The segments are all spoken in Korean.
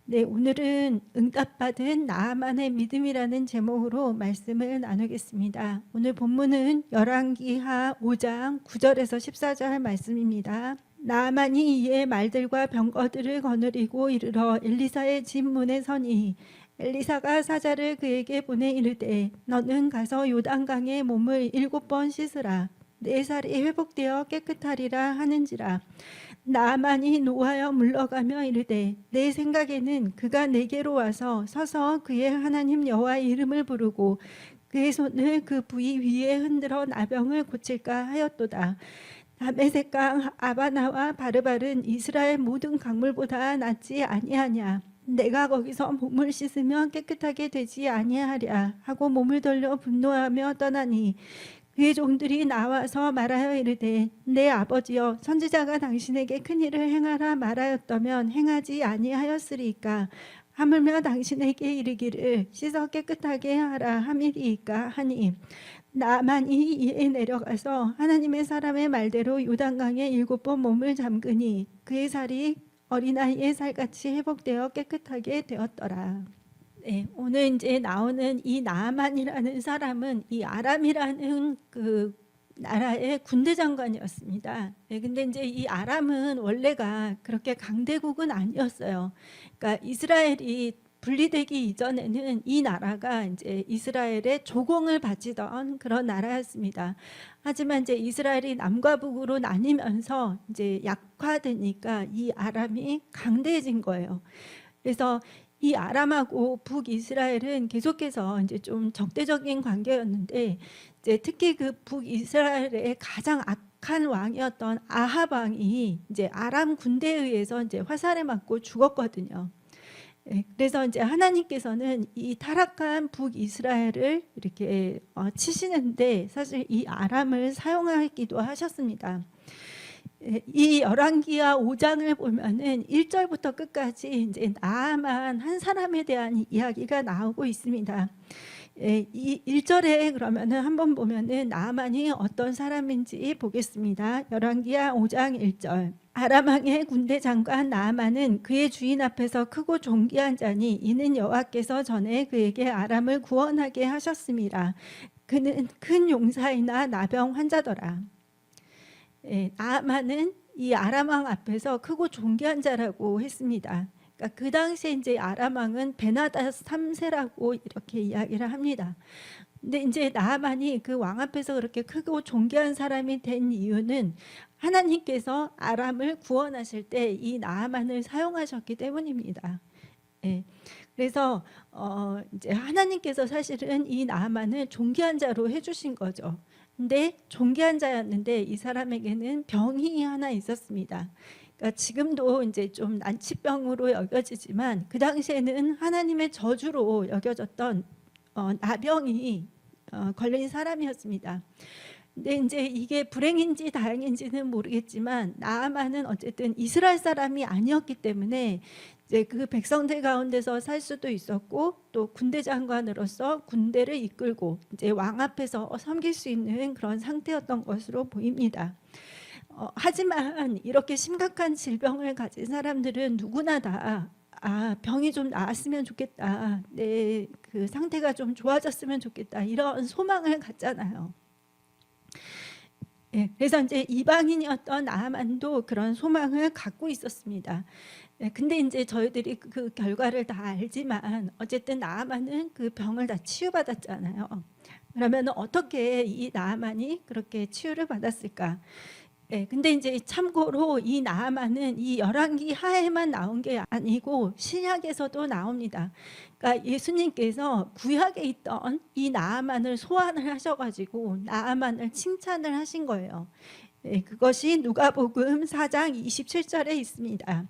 네, 오늘은 응답받은 나아만의 믿음이라는 제목으로 말씀을 나누겠습니다. 오늘 본문은 열왕기하 5장 9절에서 14절 말씀입니다. 나아만이 이에 말들과 병거들을 거느리고 이르러 엘리사의 집 문에 서니 엘리사가 사자를 그에게 보내 이르되 너는 가서 요단강에 몸을 7번 씻으라 내 살이 회복되어 깨끗하리라 하는지라. 나아만이 노하여 물러가며 이르되 내 생각에는 그가 내게로 와서 서서 그의 하나님 여호와의 이름을 부르고 그의 손을 그 부위 위에 흔들어 나병을 고칠까 하였도다. 다메섹강 아바나와 바르발은 이스라엘 모든 강물보다 낫지 아니하냐. 내가 거기서 몸을 씻으면 깨끗하게 되지 아니하랴 하고 몸을 돌려 분노하며 떠나니 그의 종들이 나와서 말하여 이르되 내 아버지여 선지자가 당신에게 큰 일을 행하라 말하였다면 행하지 아니하였으리이까. 하물며 당신에게 이르기를 씻어 깨끗하게 하라 함이리이까 하니 나만이 이에 내려가서 하나님의 사람의 말대로 요단강에 7번 몸을 잠그니 그의 살이 어린아이의 살같이 회복되어 깨끗하게 되었더라. 네, 오늘 이제 나오는 이 나아만이라는 사람은 이 아람이라는 그 나라의 군대 장관이었습니다. 네, 근데 이제 이 아람은 원래가 그렇게 강대국은 아니었어요. 그러니까 이스라엘이 분리되기 이전에는 이 나라가 이제 이스라엘의 조공을 바치던 그런 나라였습니다. 하지만 이제 이스라엘이 남과 북으로 나뉘면서 이제 약화되니까 이 아람이 강대해진 거예요. 그래서 이 아람하고 북이스라엘은 계속해서 이제 좀 적대적인 관계였는데 이제 특히 그 북이스라엘의 가장 악한 왕이었던 아합 왕이 이제 아람 군대에 의해서 이제 화살에 맞고 죽었거든요. 그래서 이제 하나님께서는 이 타락한 북이스라엘을 이렇게 치시는데 사실 이 아람을 사용하기도 하셨습니다. 이 열왕기하 5장을 보면은 1절부터 끝까지 이제 나아만 한 사람에 대한 이야기가 나오고 있습니다. 이 1절에 그러면은 한번 보면은 나아만이 어떤 사람인지 보겠습니다. 열왕기하 5장 1절. 아람 왕의 군대 장관 나아만은 그의 주인 앞에서 크고 존귀한 자니 이는 여호와께서 전에 그에게 아람을 구원하게 하셨습니다. 그는 큰 용사이나 나병 환자더라. 나아만은 이 아람 왕 앞에서 크고 존귀한 자라고 했습니다. 그러니까 그 당시에 이제 아람 왕은 베나다스 3세라고 이렇게 이야기를 합니다. 근데 이제 나아만이 그 왕 앞에서 그렇게 크고 존귀한 사람이 된 이유는 하나님께서 아람을 구원하실 때 이 나아만을 사용하셨기 때문입니다. 그래서 이제 하나님께서 사실은 이 나아만을 존귀한 자로 해주신 거죠. 근데 존귀한 자였는데 이 사람에게는 병이 하나 있었습니다. 그러니까 지금도 이제 좀 난치병으로 여겨지지만 그 당시에는 하나님의 저주로 여겨졌던 나병이 걸린 사람이었습니다. 근데 이제 이게 불행인지 다행인지는 모르겠지만 나아만은 어쨌든 이스라엘 사람이 아니었기 때문에 이제 그 백성들 가운데서 살 수도 있었고 또 군대 장관으로서 군대를 이끌고 이제 왕 앞에서 섬길 수 있는 그런 상태였던 것으로 보입니다. 하지만 이렇게 심각한 질병을 가진 사람들은 누구나 다 병이 좀 나았으면 좋겠다. 내 그 상태가 좀 좋아졌으면 좋겠다. 이런 소망을 갖잖아요. 그래서 이제 이방인이었던 나아만도 그런 소망을 갖고 있었습니다. 근데 이제 저희들이 그 결과를 다 알지만 어쨌든 나아만은 그 병을 다 치유받았잖아요. 그러면 어떻게 이 나아만이 그렇게 치유를 받았을까? 근데 이제 참고로 이 나아만은 이 열왕기 하에만 나온 게 아니고 신약에서도 나옵니다. 그러니까 예수님께서 구약에 있던 이 나아만을 소환을 하셔가지고 나아만을 칭찬을 하신 거예요. 그것이 누가복음 4장 27절에 있습니다.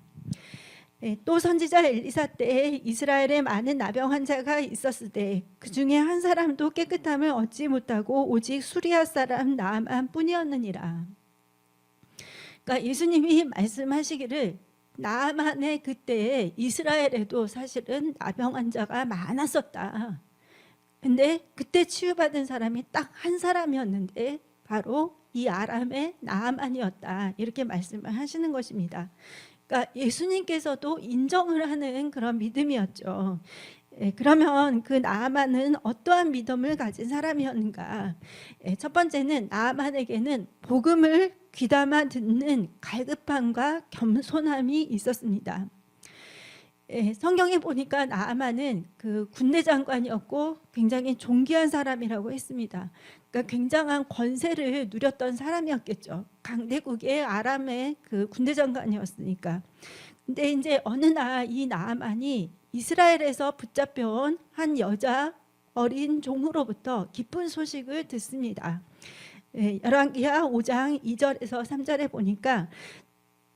또 선지자 엘리사 때에 이스라엘에 많은 나병 환자가 있었으되 그 중에 한 사람도 깨끗함을 얻지 못하고 오직 수리아 사람 나아만 뿐이었느니라. 그러니까 예수님이 말씀하시기를 나아만의 그때에 이스라엘에도 사실은 나병 환자가 많았었다. 근데 그때 치유받은 사람이 딱 한 사람이었는데 바로 이 아람의 나아만이었다. 이렇게 말씀을 하시는 것입니다. 그러니까 예수님께서도 인정을 하는 그런 믿음이었죠. 그러면 그 나아만은 어떠한 믿음을 가진 사람이었는가? 첫 번째는 나아만에게는 복음을 귀담아 듣는 갈급함과 겸손함이 있었습니다. 성경에 보니까 나아만은 그 군대 장관이었고 굉장히 존귀한 사람이라고 했습니다. 그러니까 굉장한 권세를 누렸던 사람이었겠죠. 강대국의 아람의 그 군대 장관이었으니까. 근데 이제 어느 날 이 나아만이 이스라엘에서 붙잡혀온 한 여자 어린 종으로부터 기쁜 소식을 듣습니다. 열왕기하 5장 2절에서 3절에 보니까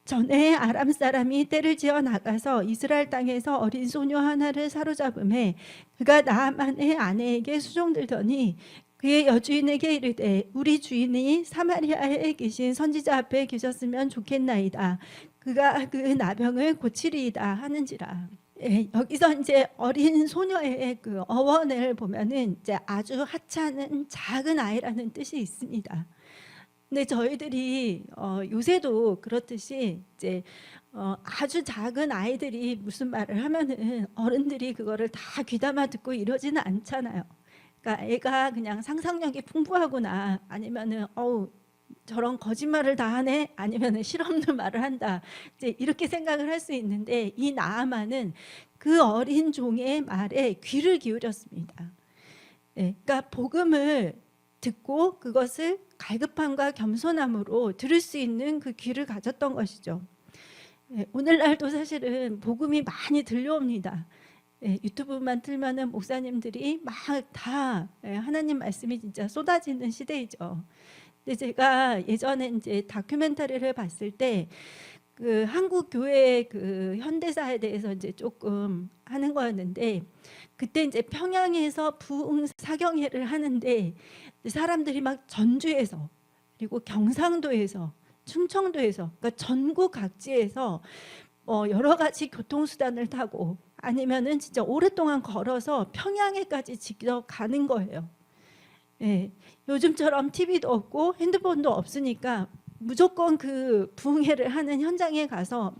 전에 아람 사람이 떼를 지어 나가서 이스라엘 땅에서 어린 소녀 하나를 사로잡음에 그가 나아만의 아내에게 수종들더니 그의 여주인에게 이르되 우리 주인이 사마리아에 계신 선지자 앞에 계셨으면 좋겠나이다. 그가 그 나병을 고치리이다 하는지라. 여기서 이제 어린 소녀의 그 어원을 보면은 이제 아주 하찮은 작은 아이라는 뜻이 있습니다. 근데 저희들이 요새도 그렇듯이 이제 아주 작은 아이들이 무슨 말을 하면은 어른들이 그거를 다 귀담아 듣고 이러지는 않잖아요. 그러니까 애가 그냥 상상력이 풍부하구나, 아니면은 저런 거짓말을 다 하네, 아니면은 실없는 말을 한다, 이제 이렇게 생각을 할 수 있는데 이 나아만은 그 어린 종의 말에 귀를 기울였습니다. 그러니까 복음을 듣고 그것을 갈급함과 겸손함으로 들을 수 있는 그 귀를 가졌던 것이죠. 오늘날도 사실은 복음이 많이 들려옵니다. 유튜브만 틀면은 목사님들이 막 다 하나님 말씀이 진짜 쏟아지는 시대이죠. 근데 제가 예전에 이제 다큐멘터리를 봤을 때 그 한국 교회 그 현대사에 대해서 이제 조금 하는 거였는데, 그때 이제 평양에서 부흥 사경회를 하는데 사람들이 막 전주에서, 그리고 경상도에서, 충청도에서, 그러니까 전국 각지에서 여러 가지 교통수단을 타고 아니면은 진짜 오랫동안 걸어서 평양에까지 직접 가는 거예요. 요즘처럼 TV도 없고 핸드폰도 없으니까 무조건 그 부흥회를 하는 현장에 가서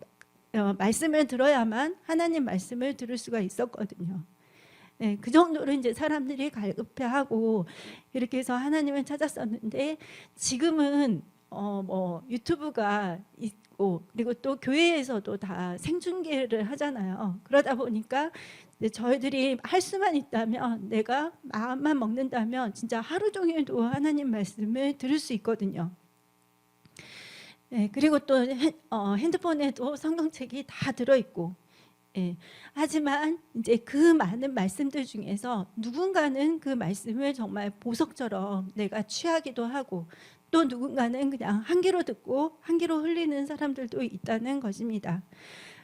말씀을 들어야만 하나님 말씀을 들을 수가 있었거든요. 그 정도로 이제 사람들이 갈급해하고 이렇게 해서 하나님을 찾았었는데, 지금은 뭐 유튜브가 있고 그리고 또 교회에서도 다 생중계를 하잖아요. 그러다 보니까 저희들이 할 수만 있다면, 내가 마음만 먹는다면 진짜 하루 종일도 하나님 말씀을 들을 수 있거든요. 그리고 또 핸드폰에도 성경책이 다 들어있고, 하지만 이제 그 많은 말씀들 중에서 누군가는 그 말씀을 정말 보석처럼 내가 취하기도 하고, 또 누군가는 그냥 한 귀로 듣고 한 귀로 흘리는 사람들도 있다는 것입니다.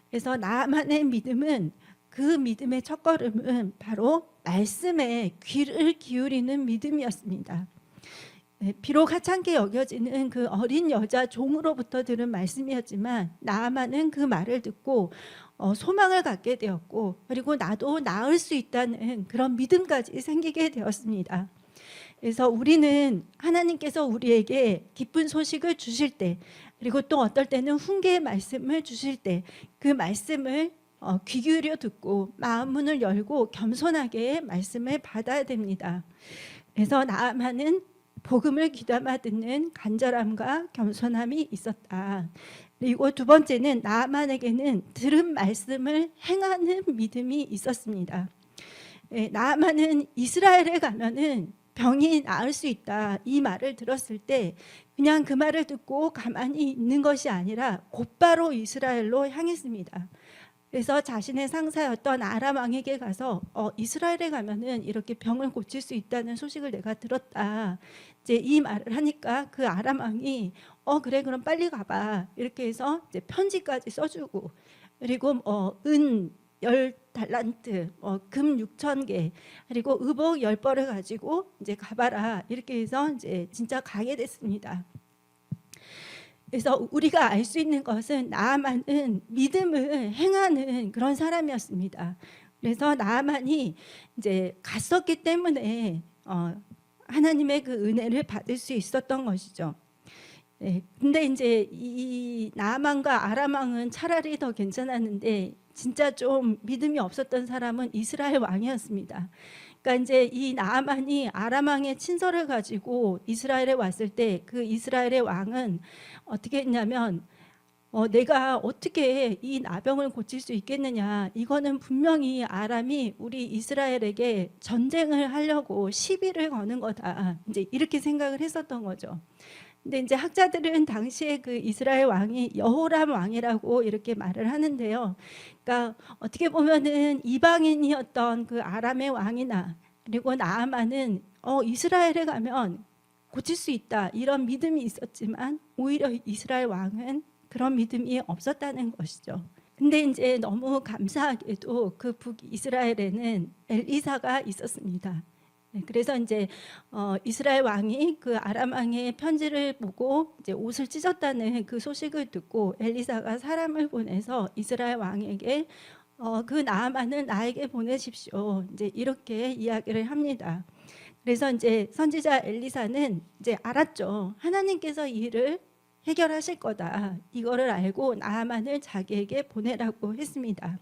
그래서 나만의 믿음은, 그 믿음의 첫걸음은 바로 말씀에 귀를 기울이는 믿음이었습니다. 비록 하찮게 여겨지는 그 어린 여자 종으로부터 들은 말씀이었지만 나아만은 그 말을 듣고 소망을 갖게 되었고, 그리고 나도 나을 수 있다는 그런 믿음까지 생기게 되었습니다. 그래서 우리는 하나님께서 우리에게 기쁜 소식을 주실 때, 그리고 또 어떨 때는 훈계의 말씀을 주실 때 그 말씀을 귀 기울여 듣고 마음 문을 열고 겸손하게 말씀을 받아야 됩니다. 그래서 나아만은 복음을 귀담아 듣는 간절함과 겸손함이 있었다. 그리고 두 번째는 나아만에게는 들은 말씀을 행하는 믿음이 있었습니다. 나아만은 이스라엘에 가면은 병이 나을 수 있다, 이 말을 들었을 때 그냥 그 말을 듣고 가만히 있는 것이 아니라 곧바로 이스라엘로 향했습니다. 그래서 자신의 상사였던 아람 왕에게 가서 이스라엘에 가면은 이렇게 병을 고칠 수 있다는 소식을 내가 들었다, 이제 이 말을 하니까 그 아람 왕이 그래 그럼 빨리 가봐, 이렇게 해서 이제 편지까지 써주고, 그리고 은 10달란트, 금 6,000개, 그리고 의복 10벌을 가지고 이제 가봐라, 이렇게 해서 이제 진짜 가게 됐습니다. 그래서 우리가 알 수 있는 것은 나아만은 믿음을 행하는 그런 사람이었습니다. 그래서 나아만이 이제 갔었기 때문에 하나님의 그 은혜를 받을 수 있었던 것이죠. 네, 근데 이제 이 나아만과 아람 왕은 차라리 더 괜찮았는데 진짜 좀 믿음이 없었던 사람은 이스라엘 왕이었습니다. 그러니까 이제 이 나아만이 아람 왕의 친서를 가지고 이스라엘에 왔을 때 그 이스라엘의 왕은 어떻게 했냐면 내가 어떻게 이 나병을 고칠 수 있겠느냐. 이거는 분명히 아람이 우리 이스라엘에게 전쟁을 하려고 시비를 거는 거다. 이제 이렇게 생각을 했었던 거죠. 근데 이제 학자들은 당시에 그 이스라엘 왕이 여호람 왕이라고 이렇게 말을 하는데요. 그러니까 어떻게 보면은 이방인이었던 그 아람의 왕이나 그리고 나아만은 이스라엘에 가면 고칠 수 있다 이런 믿음이 있었지만 오히려 이스라엘 왕은 그런 믿음이 없었다는 것이죠. 근데 이제 너무 감사하게도 그 북이스라엘에는 엘리사가 있었습니다. 네, 그래서 이제 이스라엘 왕이 그 아람 왕의 편지를 보고 이제 옷을 찢었다는 그 소식을 듣고 엘리사가 사람을 보내서 이스라엘 왕에게 그 나아만을 나에게 보내십시오. 이제 이렇게 이야기를 합니다. 그래서 이제 선지자 엘리사는 이제 알았죠. 하나님께서 이 일을 해결하실 거다. 이거를 알고 나아만을 자기에게 보내라고 했습니다.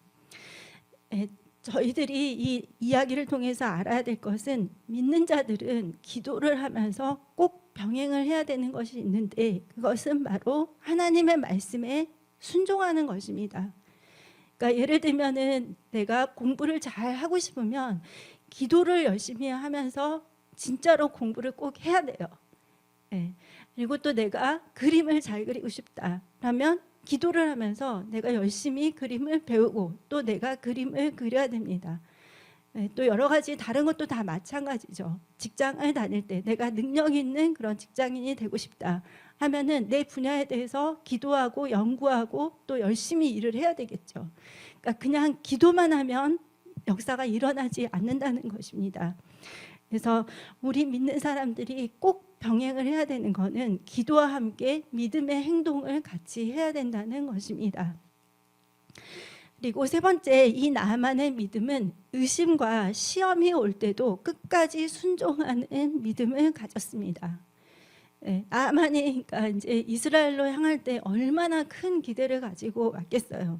저희들이 이 이야기를 통해서 알아야 될 것은 믿는 자들은 기도를 하면서 꼭 병행을 해야 되는 것이 있는데 그것은 바로 하나님의 말씀에 순종하는 것입니다. 그러니까 예를 들면은 내가 공부를 잘 하고 싶으면 기도를 열심히 하면서 진짜로 공부를 꼭 해야 돼요. 네. 그리고 또 내가 그림을 잘 그리고 싶다 그러면 기도를 하면서 내가 열심히 그림을 배우고 또 내가 그림을 그려야 됩니다. 네, 또 여러 가지 다른 것도 다 마찬가지죠. 직장을 다닐 때 내가 능력 있는 그런 직장인이 되고 싶다 하면은 내 분야에 대해서 기도하고 연구하고 또 열심히 일을 해야 되겠죠. 그러니까 그냥 기도만 하면 역사가 일어나지 않는다는 것입니다. 그래서 우리 믿는 사람들이 꼭 병행을 해야 되는 것은 기도와 함께 믿음의 행동을 같이 해야 된다는 것입니다. 그리고 세 번째, 이 나아만의 믿음은 의심과 시험이 올 때도 끝까지 순종하는 믿음을 가졌습니다. 네, 나아만이 그러니까 이제 이스라엘로 향할 때 얼마나 큰 기대를 가지고 왔겠어요.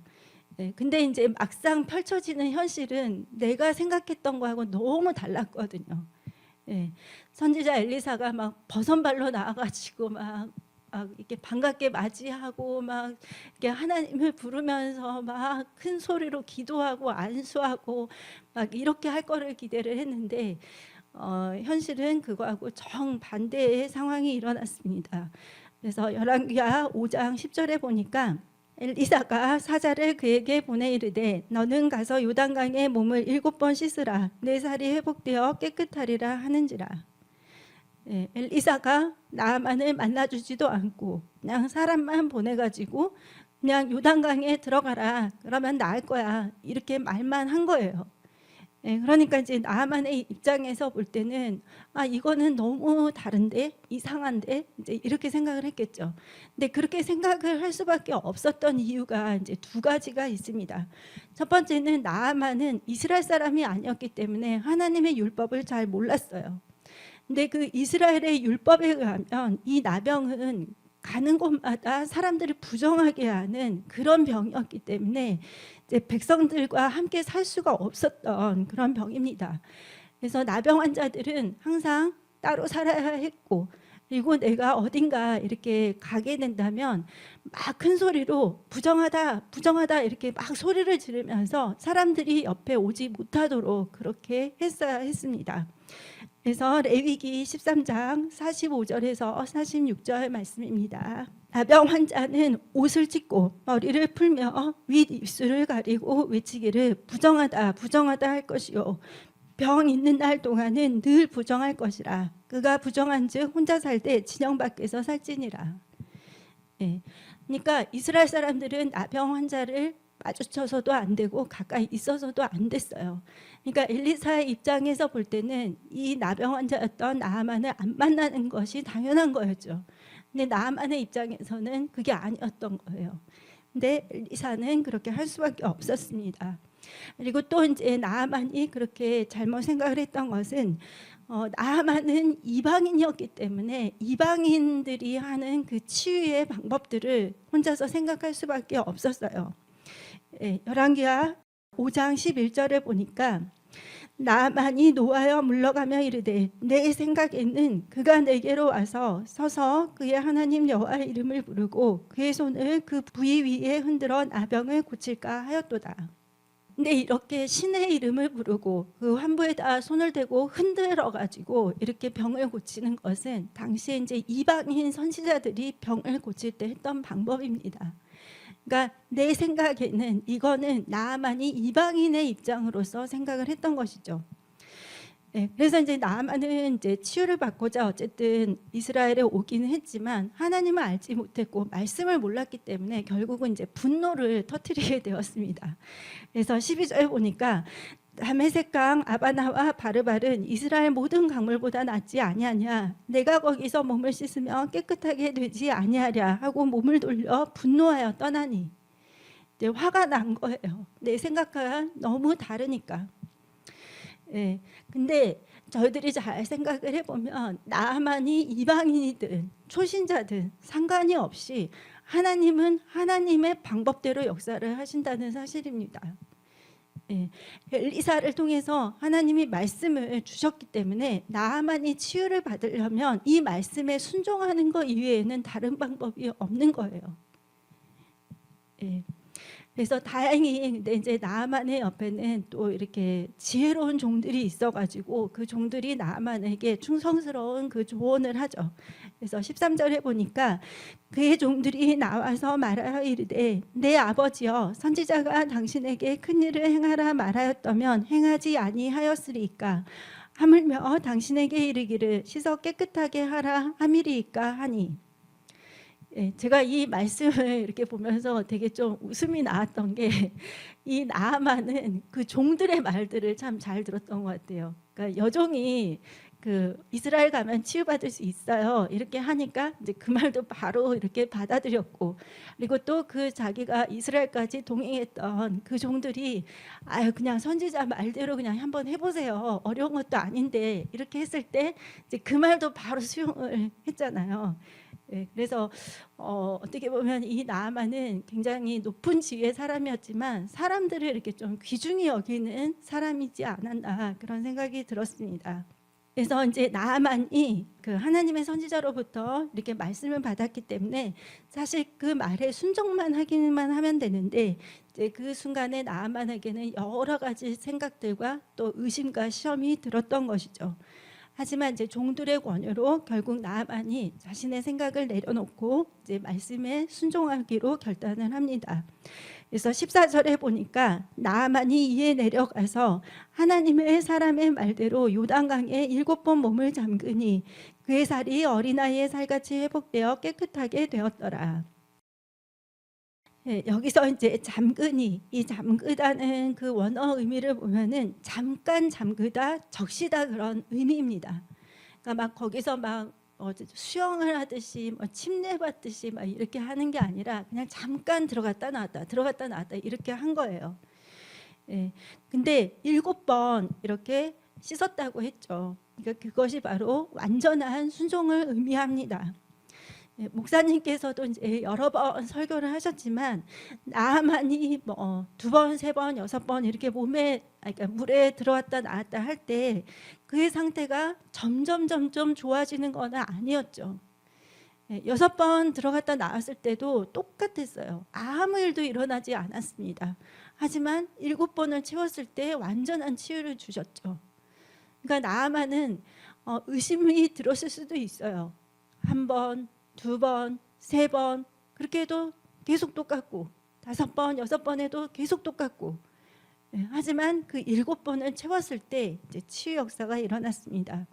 네, 근데 이제 막상 펼쳐지는 현실은 내가 생각했던 거하고 너무 달랐거든요. 예, 선지자 엘리사가 막 버선발로 나와가지고 막 이렇게 반갑게 맞이하고 막 이렇게 하나님을 부르면서 막 큰 소리로 기도하고 안수하고 막 이렇게 할 거를 기대를 했는데 현실은 그거하고 정반대의 상황이 일어났습니다. 그래서 열왕기하 5장 10절에 보니까 엘리사가 사자를 그에게 보내 이르되 너는 가서 요단강에 몸을 7번 씻으라 내 살이 회복되어 깨끗하리라 하는지라. 엘리사가 나아만을 만나주지도 않고 그냥 사람만 보내가지고 그냥 요단강에 들어가라 그러면 나을 거야 이렇게 말만 한 거예요. 그러니까 이제 나아만의 입장에서 볼 때는 이거는 너무 다른데 이상한데 이제 이렇게 생각을 했겠죠. 근데 그렇게 생각을 할 수밖에 없었던 이유가 이제 두 가지가 있습니다. 첫 번째는 나아만은 이스라엘 사람이 아니었기 때문에 하나님의 율법을 잘 몰랐어요. 근데 그 이스라엘의 율법에 의하면 이 나병은 가는 곳마다 사람들을 부정하게 하는 그런 병이었기 때문에 이제 백성들과 함께 살 수가 없었던 그런 병입니다. 그래서 나병 환자들은 항상 따로 살아야 했고 그리고 내가 어딘가 이렇게 가게 된다면 막 큰 소리로 부정하다 부정하다 이렇게 막 소리를 지르면서 사람들이 옆에 오지 못하도록 그렇게 했어야 했습니다. 그래서 레위기 13장 45절에서 46절 말씀입니다. 나병 환자는 옷을 찢고 머리를 풀며 윗입술을 가리고 외치기를 부정하다 부정하다 할 것이요 병 있는 날 동안은 늘 부정할 것이라 그가 부정한즉 혼자 살 때 진영 밖에서 살지니라. 네. 그러니까 이스라엘 사람들은 나병 환자를 마주쳐서도 안 되고 가까이 있어서도 안 됐어요. 그러니까 엘리사의 입장에서 볼 때는 이 나병 환자였던 나아만을 안 만나는 것이 당연한 거였죠. 근데 나아만의 입장에서는 그게 아니었던 거예요. 근데 엘리사는 그렇게 할 수밖에 없었습니다. 그리고 또 이제 나아만이 그렇게 잘못 생각을 했던 것은 나아만은 이방인이었기 때문에 이방인들이 하는 그 치유의 방법들을 혼자서 생각할 수밖에 없었어요. 열왕기하 5장 11절에 보니까 나만이 노하여 물러가며 이르되 내 생각에는 그가 내게로 와서 서서 그의 하나님 여호와의 이름을 부르고 그의 손을 그 부위 위에 흔들어 나병을 고칠까 하였도다. 근데 이렇게 신의 이름을 부르고 그 환부에다 손을 대고 흔들어 가지고 이렇게 병을 고치는 것은 당시에 이제 이방인 선지자들이 병을 고칠 때 했던 방법입니다. 그러니까 내 생각에는 이거는 나아만이 이방인의 입장으로서 생각을 했던 것이죠. 그래서 이제 나아만은 이제 치유를 받고자 어쨌든 이스라엘에 오기는 했지만 하나님을 알지 못했고 말씀을 몰랐기 때문에 결국은 이제 분노를 터뜨리게 되었습니다. 그래서 12절에 보니까 다메섹강 아바나와 바르발은 이스라엘 모든 강물보다 낫지 아니하냐, 내가 거기서 몸을 씻으면 깨끗하게 되지 아니하랴 하고 몸을 돌려 분노하여 떠나니, 이제 화가 난 거예요. 내 생각과 너무 다르니까. 근데 저희들이 잘 생각을 해보면 나만이 이방인이든 초신자든 상관이 없이 하나님은 하나님의 방법대로 역사를 하신다는 사실입니다. 엘리사를 통해서 하나님이 말씀을 주셨기 때문에 나아만이 치유를 받으려면 이 말씀에 순종하는 것 이외에는 다른 방법이 없는 거예요. 그래서 다행히 근데 이제 나아만의 옆에는 또 이렇게 지혜로운 종들이 있어가지고 그 종들이 나아만에게 충성스러운 그 조언을 하죠. 그래서 13절에 보니까 그의 종들이 나와서 말하여 이르되 내 아버지여 선지자가 당신에게 큰 일을 행하라 말하였다면 행하지 아니하였으리이까 하물며 당신에게 이르기를 씻어 깨끗하게 하라 함이리이까 하니. 제가 이 말씀을 이렇게 보면서 되게 좀 웃음이 나왔던 게 이 나아만은 그 종들의 말들을 참 잘 들었던 것 같아요. 그러니까 여종이 그 이스라엘 가면 치유받을 수 있어요 이렇게 하니까 이제 그 말도 바로 이렇게 받아들였고, 그리고 또 그 자기가 이스라엘까지 동행했던 그 종들이 아유 그냥 선지자 말대로 그냥 한번 해보세요 어려운 것도 아닌데 이렇게 했을 때 이제 그 말도 바로 수용을 했잖아요. 그래서 어떻게 보면 이 나아만은 굉장히 높은 지위의 사람이었지만 사람들을 이렇게 좀 귀중히 여기는 사람이지 않았나 그런 생각이 들었습니다. 그래서 이제 나아만이 그 하나님의 선지자로부터 이렇게 말씀을 받았기 때문에 사실 그 말에 순종만 하기만 하면 되는데 이제 그 순간에 나아만에게는 여러 가지 생각들과 또 의심과 시험이 들었던 것이죠. 하지만 이제 종들의 권유로 결국 나아만이 자신의 생각을 내려놓고 이제 말씀에 순종하기로 결단을 합니다. 그래서 14절에 보니까 나아만이 이에 내려가서 하나님의 사람의 말대로 요단강에 7번 몸을 잠그니 그의 살이 어린아이의 살같이 회복되어 깨끗하게 되었더라. 여기서 이제 잠그니, 이 잠그다는 그 원어 의미를 보면은 잠깐 잠그다, 적시다 그런 의미입니다. 그러니까 막 거기서 막 수영을 하듯이 뭐 침례 받듯이 막 이렇게 하는 게 아니라 그냥 잠깐 들어갔다 나왔다 이렇게 한 거예요. 근데 7번 이렇게 씻었다고 했죠. 그러니까 그것이 바로 완전한 순종을 의미합니다. 목사님께서도 이제 여러 번 설교를 하셨지만 나만이 뭐 2번, 3번, 6번 이렇게 몸에 그러니까 물에 들어왔다 나왔다 할 때 그의 상태가 점점 좋아지는 건 아니었죠. 6번 들어갔다 나왔을 때도 똑같았어요. 아무 일도 일어나지 않았습니다. 하지만 7번을 채웠을 때 완전한 치유를 주셨죠. 그러니까 나아만은 의심이 들었을 수도 있어요. 1번, 2번, 3번 그렇게 해도 계속 똑같고 5번, 6번에도 계속 똑같고 하지만 그 7번을 채웠을 때 이제 치유 역사가 일어났습니다.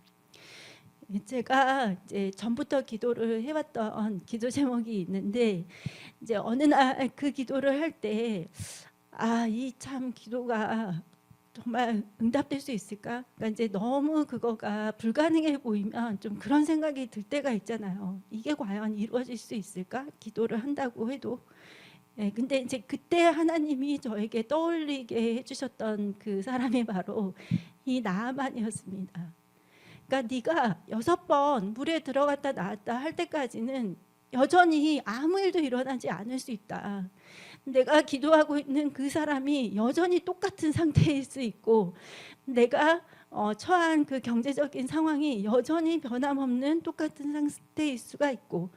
제가 이제 전부터 기도를 해왔던 기도 제목이 있는데 이제 어느 날 그 기도를 할 때 이 참 기도가 정말 응답될 수 있을까? 그러니까 이제 너무 그거가 불가능해 보이면 좀 그런 생각이 들 때가 있잖아요. 이게 과연 이루어질 수 있을까? 기도를 한다고 해도. 근데 이제 그때 하나님이 저에게 떠올리게 해주셨던 그 사람이 바로 이 나아만이었습니다. 그러니까 네가 6번 물에 들어갔다 나왔다 할 때까지는 여전히 아무 일도 일어나지 않을 수 있다. 내가 기도하고 있는 그 사람이 여전히 똑같은 상태일 수 있고, 내가 처한 그 경제적인 상황이 여전히 변함없는 똑같은 상태일 수가 있고,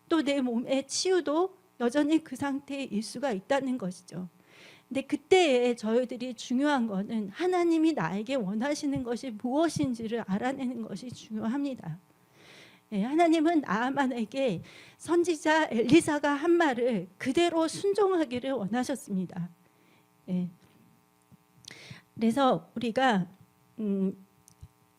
또 내 몸의 치유도 여전히 그 상태일 수가 있다는 것이죠. 근데 그때에 저희들이 중요한 거는 하나님이 나에게 원하시는 것이 무엇인지를 알아내는 것이 중요합니다. 하나님은 나아만에게 선지자 엘리사가 한 말을 그대로 순종하기를 원하셨습니다. 그래서 우리가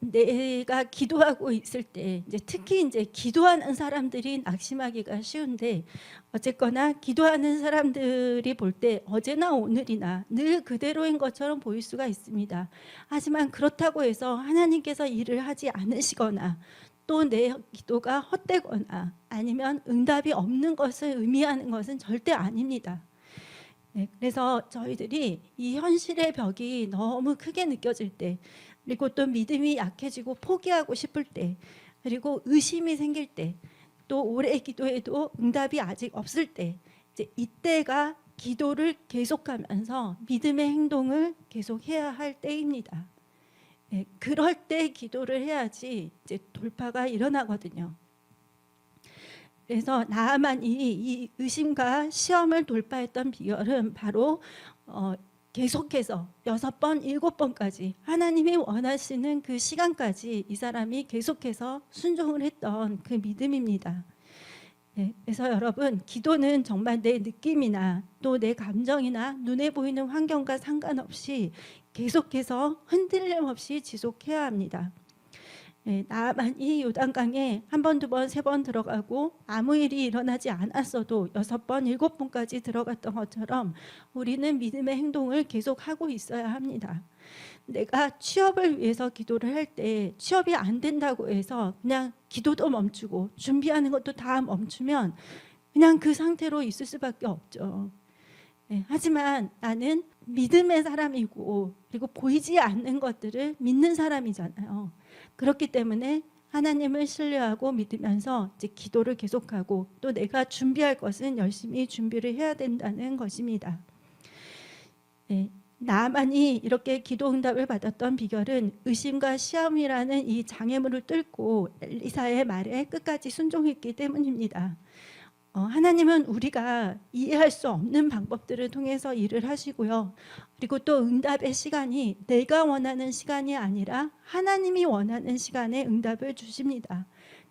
내가 기도하고 있을 때 특히 이제 기도하는 사람들이 낙심하기가 쉬운데, 어쨌거나 기도하는 사람들이 볼 때 어제나 오늘이나 늘 그대로인 것처럼 보일 수가 있습니다. 하지만 그렇다고 해서 하나님께서 일을 하지 않으시거나 또 내 기도가 헛되거나 아니면 응답이 없는 것을 의미하는 것은 절대 아닙니다. 그래서 저희들이 이 현실의 벽이 너무 크게 느껴질 때, 그리고 또 믿음이 약해지고 포기하고 싶을 때, 그리고 의심이 생길 때, 또 오래 기도해도 응답이 아직 없을 때, 이제 이때가 기도를 계속하면서 믿음의 행동을 계속해야 할 때입니다. 그럴 때 기도를 해야지 이제 돌파가 일어나거든요. 그래서 나아만이 이 의심과 시험을 돌파했던 비결은 바로 계속해서 6번, 7번까지 하나님이 원하시는 그 시간까지 이 사람이 계속해서 순종을 했던 그 믿음입니다. 그래서 여러분, 기도는 정말 내 느낌이나 또 내 감정이나 눈에 보이는 환경과 상관없이 계속해서 흔들림 없이 지속해야 합니다. 나아만이 요단강에 1번, 2번, 3번 들어가고 아무 일이 일어나지 않았어도 6번, 7번까지 들어갔던 것처럼 우리는 믿음의 행동을 계속하고 있어야 합니다. 내가 취업을 위해서 기도를 할 때 취업이 안 된다고 해서 그냥 기도도 멈추고 준비하는 것도 다 멈추면 그냥 그 상태로 있을 수밖에 없죠. 하지만 나는 믿음의 사람이고, 그리고 보이지 않는 것들을 믿는 사람이잖아요. 그렇기 때문에 하나님을 신뢰하고 믿으면서 이제 기도를 계속하고, 또 내가 준비할 것은 열심히 준비를 해야 된다는 것입니다. 나아만이 이렇게 기도 응답을 받았던 비결은 의심과 시험이라는 이 장애물을 뚫고 엘리사의 말에 끝까지 순종했기 때문입니다. 하나님은 우리가 이해할 수 없는 방법들을 통해서 일을 하시고요. 그리고 또 응답의 시간이 내가 원하는 시간이 아니라 하나님이 원하는 시간에 응답을 주십니다.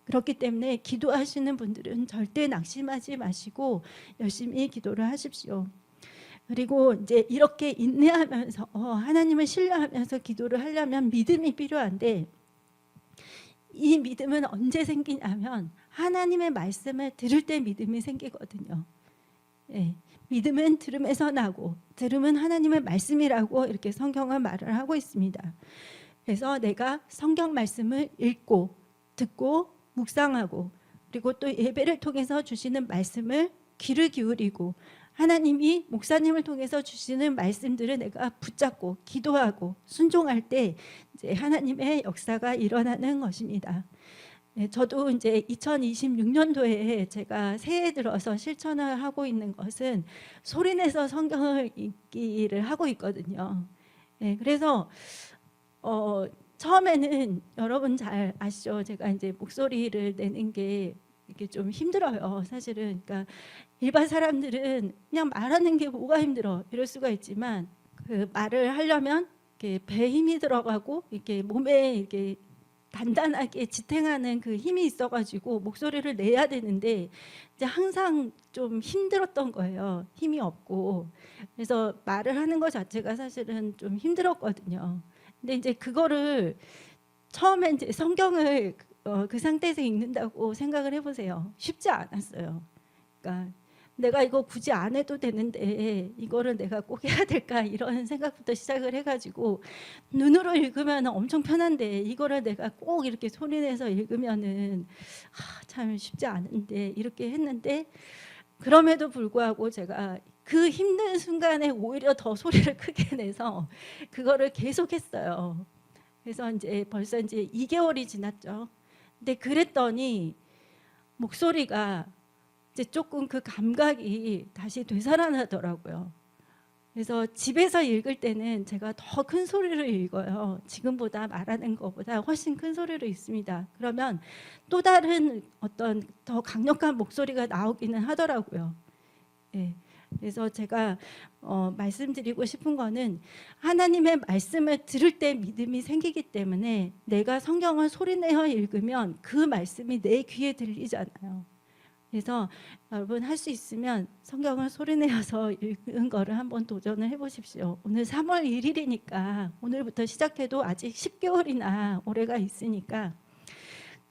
그렇기 때문에 기도하시는 분들은 절대 낙심하지 마시고 열심히 기도를 하십시오. 그리고 이제 이렇게 인내하면서 하나님을 신뢰하면서 기도를 하려면 믿음이 필요한데, 이 믿음은 언제 생기냐면 하나님의 말씀을 들을 때 믿음이 생기거든요. 믿음은 들음에서 나고 들음은 하나님의 말씀이라고 이렇게 성경은 말을 하고 있습니다. 그래서 내가 성경 말씀을 읽고 듣고 묵상하고, 그리고 또 예배를 통해서 주시는 말씀을 귀를 기울이고, 하나님이 목사님을 통해서 주시는 말씀들을 내가 붙잡고 기도하고 순종할 때 이제 하나님의 역사가 일어나는 것입니다. 저도 이제 2026년도에 제가 새해 들어서 실천을 하고 있는 것은 소리내서 성경을 읽기를 하고 있거든요. 그래서 처음에는 여러분 잘 아시죠? 제가 이제 목소리를 내는 게 이게 좀 힘들어요, 사실은. 그러니까 일반 사람들은 그냥 말하는 게 뭐가 힘들어 이럴 수가 있지만, 그 말을 하려면 이렇게 배에 힘이 들어가고 이렇게 몸에 이렇게 단단하게 지탱하는 그 힘이 있어가지고 목소리를 내야 되는데 이제 항상 좀 힘들었던 거예요. 힘이 없고. 그래서 말을 하는 것 자체가 사실은 좀 힘들었거든요. 근데 이제 그거를 처음에 이제 성경을 그 상태에서 읽는다고 생각을 해보세요. 쉽지 않았어요. 그러니까 내가 이거 굳이 안 해도 되는데 이거를 내가 꼭 해야 될까, 이런 생각부터 시작을 해가지고, 눈으로 읽으면 엄청 편한데 이거를 내가 꼭 이렇게 소리내서 읽으면은 참 쉽지 않은데, 이렇게 했는데, 그럼에도 불구하고 제가 그 힘든 순간에 오히려 더 소리를 크게 내서 그거를 계속했어요. 그래서 이제 벌써 이제 2개월이 지났죠. 근데 그랬더니 목소리가 이제 조금 그 감각이 다시 되살아나더라고요. 그래서 집에서 읽을 때는 제가 더 큰 소리를 읽어요. 지금보다 말하는 것보다 훨씬 큰 소리로 읽습니다. 그러면 또 다른 어떤 더 강력한 목소리가 나오기는 하더라고요. 예. 그래서 제가 말씀드리고 싶은 거는 하나님의 말씀을 들을 때 믿음이 생기기 때문에 내가 성경을 소리내어 읽으면 그 말씀이 내 귀에 들리잖아요. 그래서 여러분 할 수 있으면 성경을 소리내어서 읽는 거를 한번 도전을 해보십시오. 오늘 3월 1일이니까 오늘부터 시작해도 아직 10개월이나 올해가 있으니까.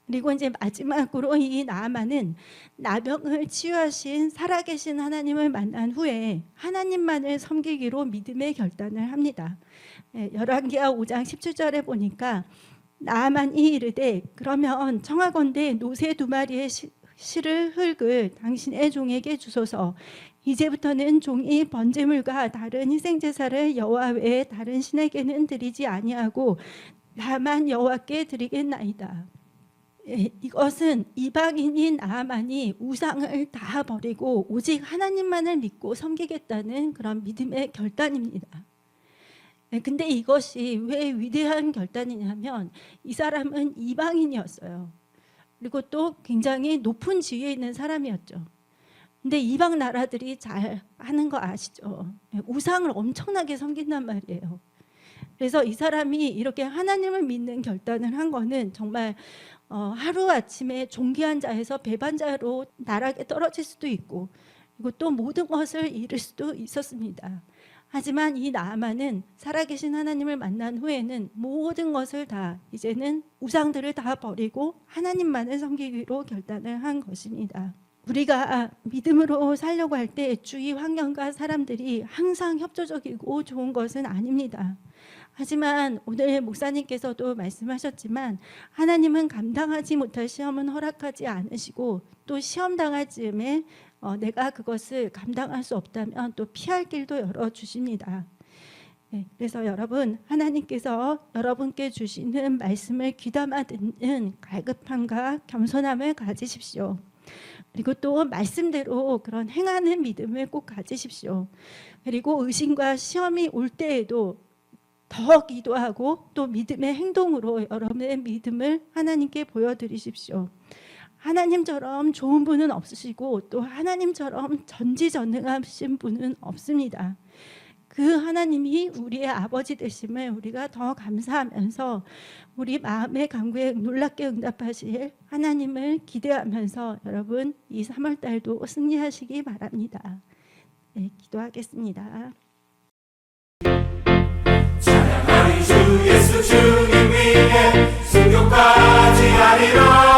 그리고 이제 마지막으로 이 나아만은 나병을 치유하신 살아계신 하나님을 만난 후에 하나님만을 섬기기로 믿음의 결단을 합니다. 열왕기하 5장 17절에 보니까 나아만이 이르되 그러면 청하건대 노새 2마리의 실을 흙을 당신의 종에게 주소서. 이제부터는 종이 번제물과 다른 희생제사를 여호와 외에 다른 신에게는 드리지 아니하고 다만 여호와께 드리겠나이다. 이것은 이방인인 나아만이 우상을 다 버리고 오직 하나님만을 믿고 섬기겠다는 그런 믿음의 결단입니다. 근데 이것이 왜 위대한 결단이냐면 이 사람은 이방인이었어요. 그리고 또 굉장히 높은 지위에 있는 사람이었죠. 근데 이방 나라들이 잘 하는 거 아시죠? 우상을 엄청나게 섬긴단 말이에요. 그래서 이 사람이 이렇게 하나님을 믿는 결단을 한 거는 정말 하루아침에 존귀한 자에서 배반자로 나락에 떨어질 수도 있고 그리고 또 모든 것을 잃을 수도 있었습니다. 하지만 이 나아만은 살아계신 하나님을 만난 후에는 모든 것을 다 이제는 우상들을 다 버리고 하나님만을 섬기기로 결단을 한 것입니다. 우리가 믿음으로 살려고 할 때 주위 환경과 사람들이 항상 협조적이고 좋은 것은 아닙니다. 하지만 오늘 목사님께서도 말씀하셨지만 하나님은 감당하지 못할 시험은 허락하지 않으시고 또 시험 당할 즈음에 내가 그것을 감당할 수 없다면 또 피할 길도 열어주십니다. 그래서 여러분 하나님께서 여러분께 주시는 말씀을 귀담아 듣는 갈급함과 겸손함을 가지십시오. 그리고 또 말씀대로 그런 행하는 믿음을 꼭 가지십시오. 그리고 의심과 시험이 올 때에도 더 기도하고 또 믿음의 행동으로 여러분의 믿음을 하나님께 보여드리십시오. 하나님처럼 좋은 분은 없으시고 또 하나님처럼 전지전능하신 분은 없습니다. 그 하나님이 우리의 아버지 되심을 우리가 더 감사하면서 우리 마음의 간구에 놀랍게 응답하실 하나님을 기대하면서 여러분 이 3월달도 승리하시기 바랍니다. 네, 기도하겠습니다. 찬양하리 주 예수 주님 위에 순교까지 하리라.